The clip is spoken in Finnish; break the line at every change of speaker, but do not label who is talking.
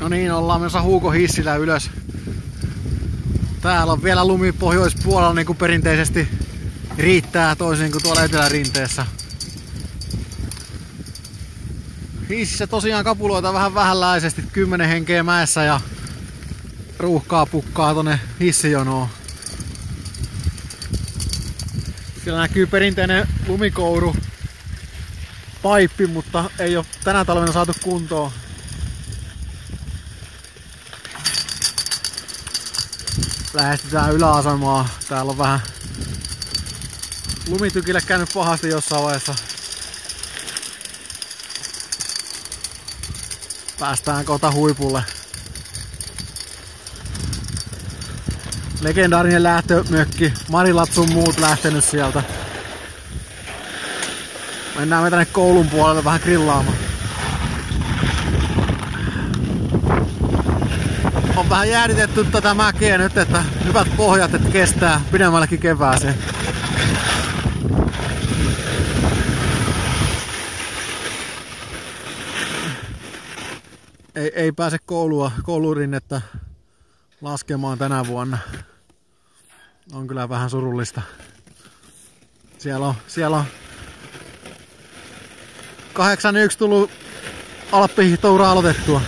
No niin, ollaan menossa Huukon hissillä ylös. Täällä on vielä lumi pohjoispuolella niin kuin perinteisesti riittää, toisin kuin tuolla etelärinteessä. Hississä tosiaan kapuloita vähän vähänläisesti, 10 henkeä mäessä ja ruuhkaa pukkaa tonne hissijonoon. Siellä näkyy perinteinen lumikouru paippi, mutta ei ole tänä talvena saatu kuntoon. Lähestytään yläasemaa. Täällä on vähän lumitykille käynyt pahasti jossain vaiheessa. Päästään kohta huipulle. Legendaarinen lähtömökki. Marilat sun muut lähtenyt sieltä. Mennään me tänne koulun puolelle vähän grillaamaan. On vähän jäädytetty tätä mäkeä nyt, että hyvät pohjat, että kestää pidemmällekin kevääseen. Ei pääse koulurinnettä laskemaan tänä vuonna. On kyllä vähän surullista. Siellä on 81 tullut alppihihtoura aloitettua.